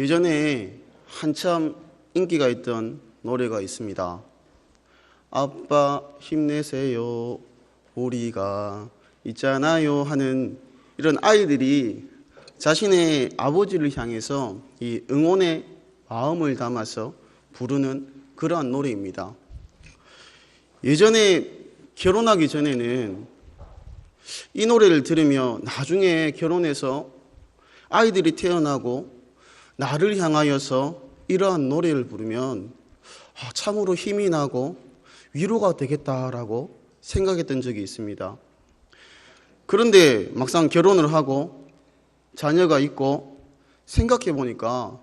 예전에 한참 인기가 있던 노래가 있습니다. 아빠 힘내세요, 우리가 있잖아요 하는 이런 아이들이 자신의 아버지를 향해서 이 응원의 마음을 담아서 부르는 그러한 노래입니다. 예전에 결혼하기 전에는 이 노래를 들으며 나중에 결혼해서 아이들이 태어나고 나를 향하여서 이러한 노래를 부르면 참으로 힘이 나고 위로가 되겠다라고 생각했던 적이 있습니다. 그런데 막상 결혼을 하고 자녀가 있고 생각해 보니까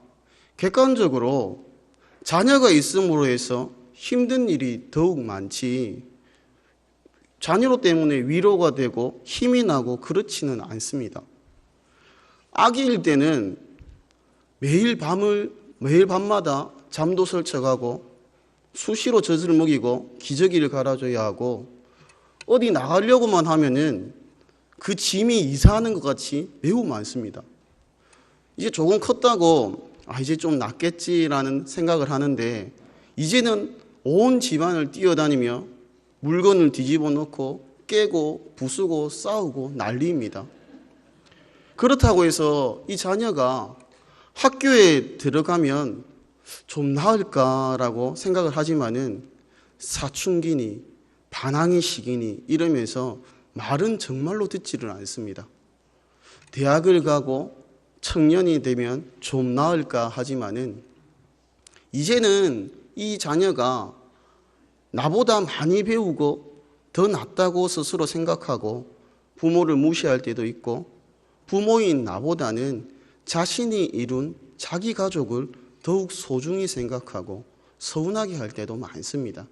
객관적으로 자녀가 있음으로 해서 힘든 일이 더욱 많지 자녀로 때문에 위로가 되고 힘이 나고 그렇지는 않습니다. 아기일 때는 매일 밤마다 잠도 설쳐가고 수시로 젖을 먹이고 기저귀를 갈아줘야 하고 어디 나가려고만 하면은 그 짐이 이사하는 것 같이 매우 많습니다. 이제 조금 컸다고 이제 좀 낫겠지라는 생각을 하는데 이제는 온 집안을 뛰어다니며 물건을 뒤집어 놓고 깨고 부수고 싸우고 난리입니다. 그렇다고 해서 이 자녀가 학교에 들어가면 좀 나을까라고 생각을 하지만은 사춘기니 반항의 시기니 이러면서 말은 정말로 듣지를 않습니다. 대학을 가고 청년이 되면 좀 나을까 하지만은 이제는 이 자녀가 나보다 많이 배우고 더 낫다고 스스로 생각하고 부모를 무시할 때도 있고 부모인 나보다는 자신이 이룬 자기 가족을 더욱 소중히 생각하고 서운하게 할 때도 많습니다.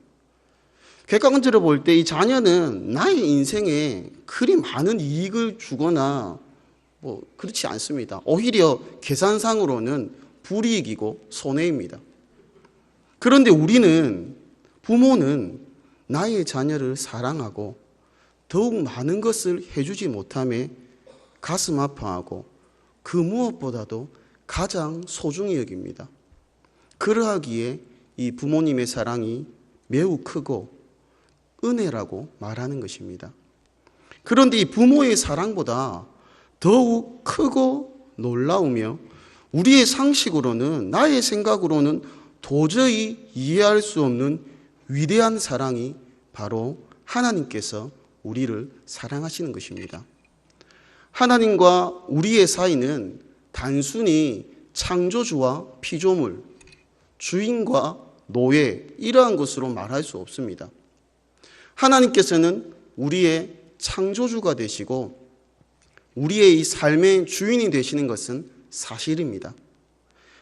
객관적으로 볼 때 이 자녀는 나의 인생에 그리 많은 이익을 주거나 그렇지 않습니다. 오히려 계산상으로는 불이익이고 손해입니다. 그런데 우리는 부모는 나의 자녀를 사랑하고 더욱 많은 것을 해주지 못함에 가슴 아파하고 그 무엇보다도 가장 소중히 여깁니다. 그러하기에 이 부모님의 사랑이 매우 크고 은혜라고 말하는 것입니다. 그런데 이 부모의 사랑보다 더욱 크고 놀라우며 우리의 상식으로는 나의 생각으로는 도저히 이해할 수 없는 위대한 사랑이 바로 하나님께서 우리를 사랑하시는 것입니다. 하나님과 우리의 사이는 단순히 창조주와 피조물, 주인과 노예 이러한 것으로 말할 수 없습니다. 하나님께서는 우리의 창조주가 되시고 우리의 이 삶의 주인이 되시는 것은 사실입니다.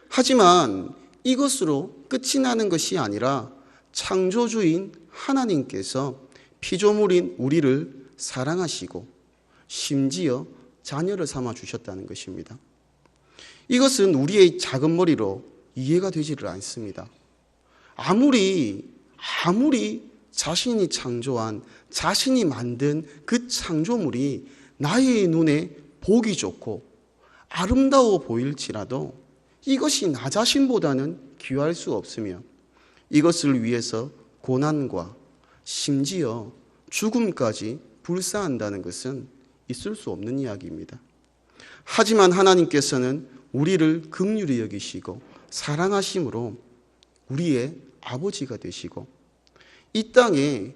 하지만 이것으로 끝이 나는 것이 아니라 창조주인 하나님께서 피조물인 우리를 사랑하시고 심지어 자녀를 삼아 주셨다는 것입니다. 이것은 우리의 작은 머리로 이해가 되지를 않습니다. 아무리 자신이 창조한 자신이 만든 그 창조물이 나의 눈에 보기 좋고 아름다워 보일지라도 이것이 나 자신보다는 귀할 수 없으며 이것을 위해서 고난과 심지어 죽음까지 불사한다는 것은 있을 수 없는 이야기입니다. 하지만 하나님께서는 우리를 긍휼히 여기시고 사랑하심으로 우리의 아버지가 되시고 이 땅에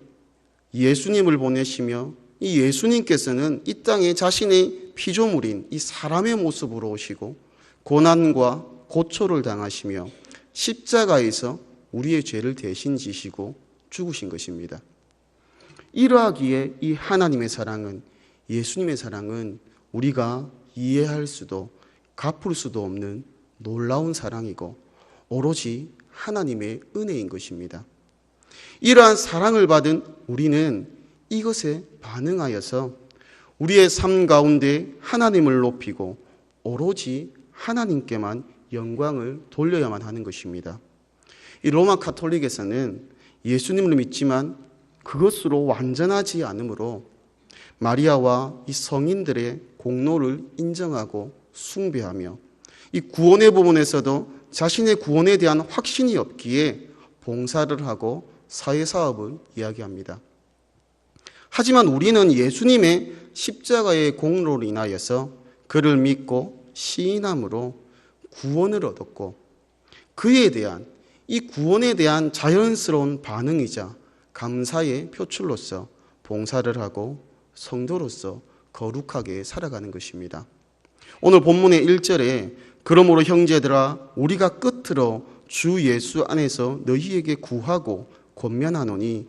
예수님을 보내시며 이 예수님께서는 이 땅에 자신의 피조물인 이 사람의 모습으로 오시고 고난과 고초를 당하시며 십자가에서 우리의 죄를 대신 지시고 죽으신 것입니다. 이러하기에 이 하나님의 사랑은 예수님의 사랑은 우리가 이해할 수도 갚을 수도 없는 놀라운 사랑이고 오로지 하나님의 은혜인 것입니다. 이러한 사랑을 받은 우리는 이것에 반응하여서 우리의 삶 가운데 하나님을 높이고 오로지 하나님께만 영광을 돌려야만 하는 것입니다. 이 로마 가톨릭에서는 예수님을 믿지만 그것으로 완전하지 않으므로 마리아와 이 성인들의 공로를 인정하고 숭배하며 이 구원의 부분에서도 자신의 구원에 대한 확신이 없기에 봉사를 하고 사회사업을 이야기합니다. 하지만 우리는 예수님의 십자가의 공로로 인하여서 그를 믿고 시인함으로 구원을 얻었고, 그에 대한 이 구원에 대한 자연스러운 반응이자 감사의 표출로서 봉사를 하고 성도로서 거룩하게 살아가는 것입니다. 오늘 본문의 1절에 그러므로 형제들아 우리가 끝으로 주 예수 안에서 너희에게 구하고 권면하노니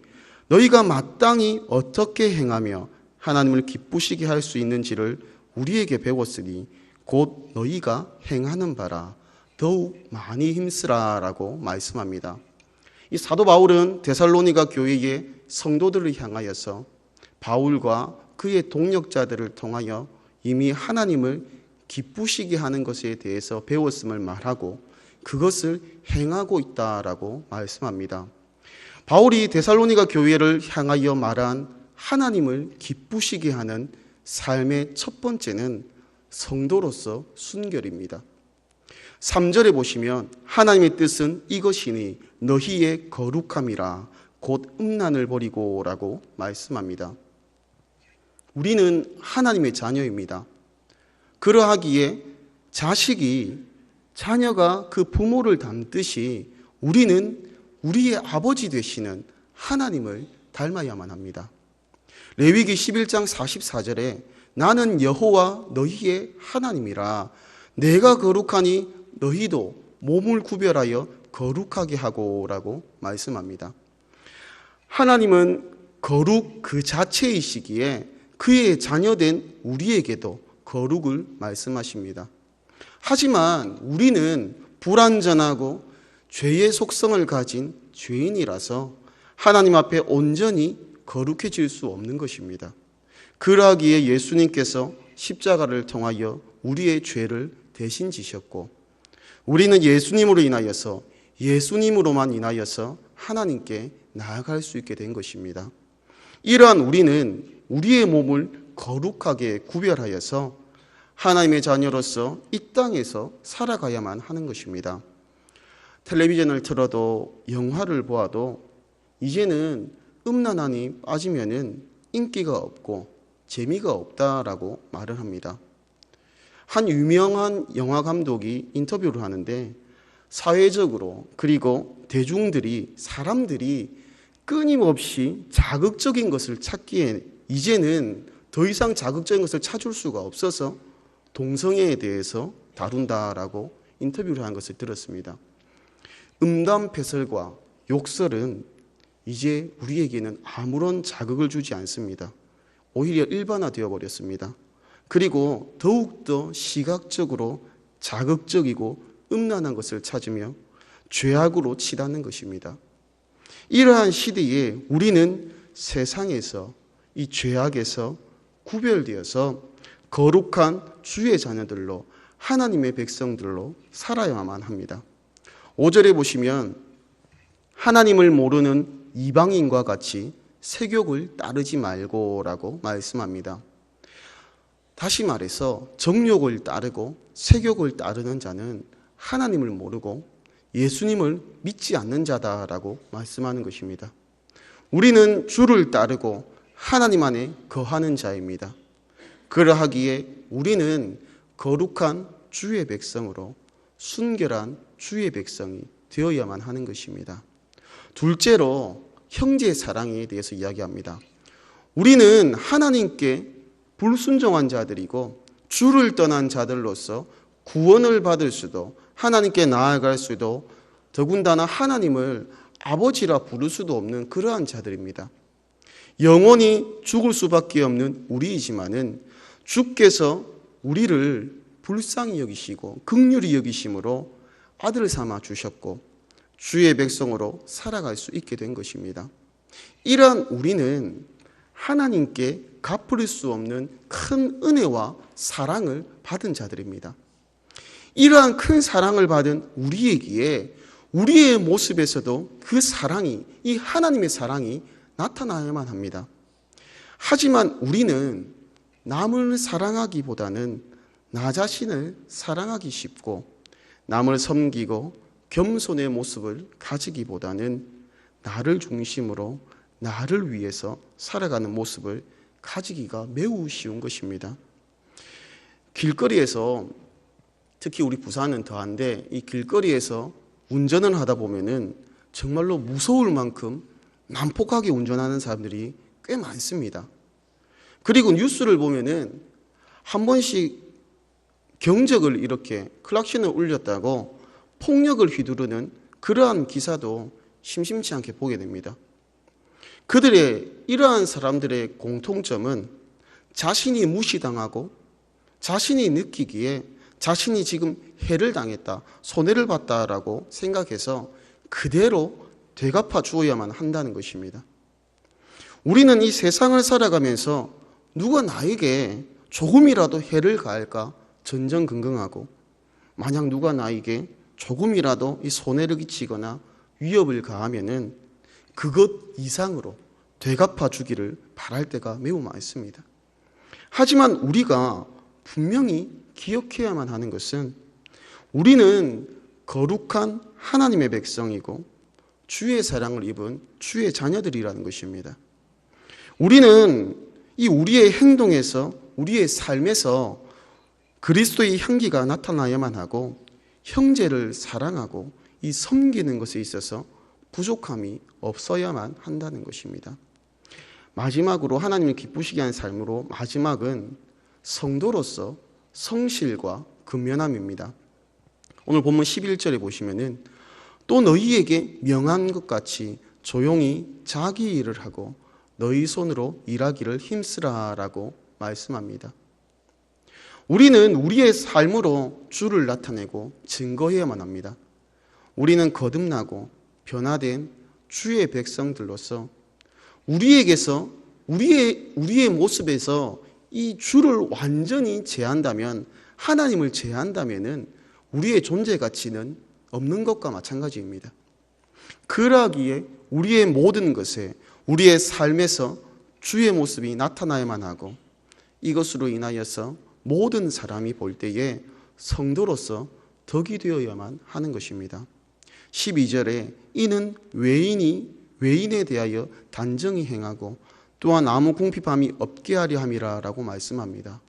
너희가 마땅히 어떻게 행하며 하나님을 기쁘시게 할 수 있는지를 우리에게 배웠으니 곧 너희가 행하는 바라 더욱 많이 힘쓰라라고 말씀합니다. 이 사도 바울은 데살로니가 교회의 성도들을 향하여서 바울과 그의 동역자들을 통하여 이미 하나님을 기쁘시게 하는 것에 대해서 배웠음을 말하고 그것을 행하고 있다라고 말씀합니다. 바울이 데살로니가 교회를 향하여 말한 하나님을 기쁘시게 하는 삶의 첫 번째는 성도로서 순결입니다. 3절에 보시면 하나님의 뜻은 이것이니 너희의 거룩함이라 곧 음란을 버리고 라고 말씀합니다. 우리는 하나님의 자녀입니다. 그러하기에 자녀가 그 부모를 닮듯이 우리는 우리의 아버지 되시는 하나님을 닮아야만 합니다. 레위기 11장 44절에 나는 여호와 너희의 하나님이라 내가 거룩하니 너희도 몸을 구별하여 거룩하게 하고 라고 말씀합니다. 하나님은 거룩 그 자체이시기에 그의 자녀된 우리에게도 거룩을 말씀하십니다. 하지만 우리는 불완전하고 죄의 속성을 가진 죄인이라서 하나님 앞에 온전히 거룩해질 수 없는 것입니다. 그러하기에 예수님께서 십자가를 통하여 우리의 죄를 대신 지셨고 우리는 예수님으로만 인하여서 하나님께 나아갈 수 있게 된 것입니다. 이러한 우리는 우리의 몸을 거룩하게 구별하여서 하나님의 자녀로서 이 땅에서 살아가야만 하는 것입니다. 텔레비전을 틀어도 영화를 보아도 이제는 음란함이 빠지면은 인기가 없고 재미가 없다라고 말을 합니다. 한 유명한 영화 감독이 인터뷰를 하는데 사회적으로 그리고 사람들이 끊임없이 자극적인 것을 찾기에 이제는 더 이상 자극적인 것을 찾을 수가 없어서 동성애에 대해서 다룬다라고 인터뷰를 한 것을 들었습니다. 음담패설과 욕설은 이제 우리에게는 아무런 자극을 주지 않습니다. 오히려 일반화되어 버렸습니다. 그리고 더욱더 시각적으로 자극적이고 음란한 것을 찾으며 죄악으로 치닫는 것입니다. 이러한 시대에 우리는 세상에서 이 죄악에서 구별되어서 거룩한 주의 자녀들로 하나님의 백성들로 살아야만 합니다. 5절에 보시면 하나님을 모르는 이방인과 같이 세욕을 따르지 말고라고 말씀합니다. 다시 말해서 정욕을 따르고 세욕을 따르는 자는 하나님을 모르고 예수님을 믿지 않는 자다라고 말씀하는 것입니다. 우리는 주를 따르고 하나님 안에 거하는 자입니다. 그러하기에 우리는 거룩한 주의 백성으로 순결한 주의 백성이 되어야만 하는 것입니다. 둘째로 형제 사랑에 대해서 이야기합니다. 우리는 하나님께 불순종한 자들이고 주를 떠난 자들로서 구원을 받을 수도 하나님께 나아갈 수도 더군다나 하나님을 아버지라 부를 수도 없는 그러한 자들입니다. 영원히 죽을 수밖에 없는 우리이지만은 주께서 우리를 불쌍히 여기시고 긍휼히 여기심으로 아들 삼아 주셨고 주의 백성으로 살아갈 수 있게 된 것입니다. 이러한 우리는 하나님께 갚을 수 없는 큰 은혜와 사랑을 받은 자들입니다. 이러한 큰 사랑을 받은 우리에게 우리의 모습에서도 그 사랑이, 이 하나님의 사랑이 나타나야만 합니다. 하지만 우리는 남을 사랑하기보다는 나 자신을 사랑하기 쉽고 남을 섬기고 겸손의 모습을 가지기보다는 나를 중심으로 나를 위해서 살아가는 모습을 가지기가 매우 쉬운 것입니다. 길거리에서, 특히 우리 부산은 더한데, 이 길거리에서 운전을 하다 보면은 정말로 무서울 만큼 난폭하게 운전하는 사람들이 꽤 많습니다. 그리고 뉴스를 보면은 한 번씩 경적을 이렇게 클락션을 울렸다고 폭력을 휘두르는 그러한 기사도 심심치 않게 보게 됩니다. 그들의 이러한 사람들의 공통점은 자신이 무시당하고 자신이 느끼기에 자신이 지금 해를 당했다, 손해를 봤다라고 생각해서 그대로 되갚아 주어야만 한다는 것입니다. 우리는 이 세상을 살아가면서 누가 나에게 조금이라도 해를 가할까 전전긍긍하고, 만약 누가 나에게 조금이라도 이 손해를 끼치거나 위협을 가하면은 그것 이상으로 되갚아 주기를 바랄 때가 매우 많습니다. 하지만 우리가 분명히 기억해야만 하는 것은 우리는 거룩한 하나님의 백성이고 주의 사랑을 입은 주의 자녀들이라는 것입니다. 우리는 이 우리의 행동에서, 우리의 삶에서 그리스도의 향기가 나타나야만 하고 형제를 사랑하고 이 섬기는 것에 있어서 부족함이 없어야만 한다는 것입니다. 마지막으로 하나님을 기쁘시게 하는 삶으로, 마지막은 성도로서 성실과 근면함입니다. 오늘 본문 11절에 보시면은 또 너희에게 명한 것 같이 조용히 자기 일을 하고 너희 손으로 일하기를 힘쓰라라고 말씀합니다. 우리는 우리의 삶으로 주를 나타내고 증거해야만 합니다. 우리는 거듭나고 변화된 주의 백성들로서 우리에게서, 우리의 모습에서 이 주를 완전히 제한다면, 하나님을 제한다면은 우리의 존재 가치는 없는 것과 마찬가지입니다. 그러기에 우리의 모든 것에, 우리의 삶에서 주의 모습이 나타나야만 하고, 이것으로 인하여서 모든 사람이 볼 때에 성도로서 덕이 되어야만 하는 것입니다. 12절에 이는 외인에 대하여 단정히 행하고 또한 아무 궁핍함이 없게 하려 함이라 라고 말씀합니다.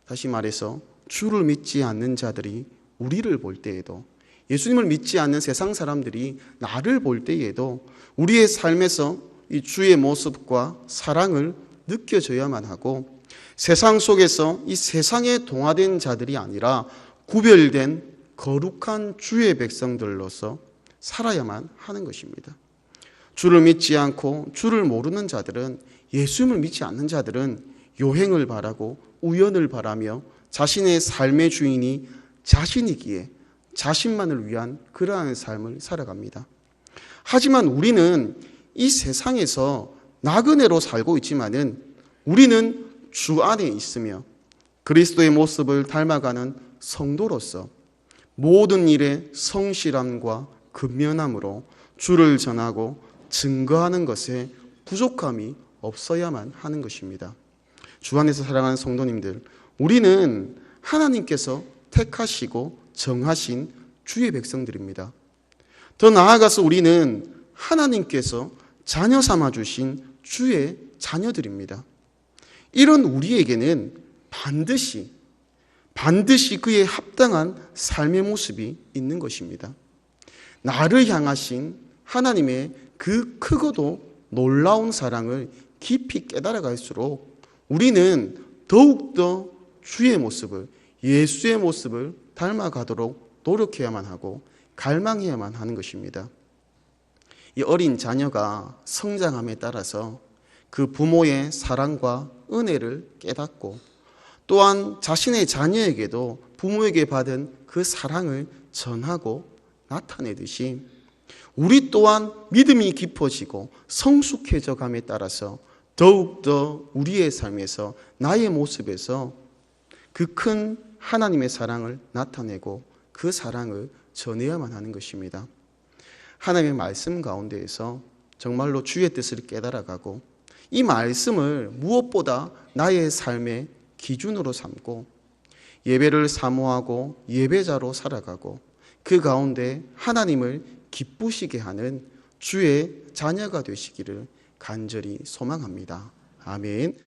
다시 말해서 주를 믿지 않는 자들이 우리를 볼 때에도, 예수님을 믿지 않는 세상 사람들이 나를 볼 때에도 우리의 삶에서 이 주의 모습과 사랑을 느껴져야만 하고, 세상 속에서 이 세상에 동화된 자들이 아니라 구별된 거룩한 주의 백성들로서 살아야만 하는 것입니다. 주를 믿지 않고 주를 모르는 자들은, 예수님을 믿지 않는 자들은 요행을 바라고 우연을 바라며 자신의 삶의 주인이 자신이기에 자신만을 위한 그러한 삶을 살아갑니다. 하지만 우리는 이 세상에서 나그네로 살고 있지만은 우리는 주 안에 있으며 그리스도의 모습을 닮아가는 성도로서 모든 일에 성실함과 근면함으로 주를 전하고 증거하는 것에 부족함이 없어야만 하는 것입니다. 주 안에서 살아가는 성도님들, 우리는 하나님께서 택하시고 정하신 주의 백성들입니다. 더 나아가서 우리는 하나님께서 자녀 삼아 주신 주의 자녀들입니다. 이런 우리에게는 반드시 그에 합당한 삶의 모습이 있는 것입니다. 나를 향하신 하나님의 그 크고도 놀라운 사랑을 깊이 깨달아 갈수록 우리는 더욱더 주의 모습을, 예수의 모습을 닮아가도록 노력해야만 하고 갈망해야만 하는 것입니다. 이 어린 자녀가 성장함에 따라서 그 부모의 사랑과 은혜를 깨닫고 또한 자신의 자녀에게도 부모에게 받은 그 사랑을 전하고 나타내듯이 우리 또한 믿음이 깊어지고 성숙해져 감에 따라서 더욱더 우리의 삶에서, 나의 모습에서 그 큰 하나님의 사랑을 나타내고 그 사랑을 전해야만 하는 것입니다. 하나님의 말씀 가운데에서 정말로 주의 뜻을 깨달아가고 이 말씀을 무엇보다 나의 삶의 기준으로 삼고 예배를 사모하고 예배자로 살아가고 그 가운데 하나님을 기쁘시게 하는 주의 자녀가 되시기를 간절히 소망합니다. 아멘.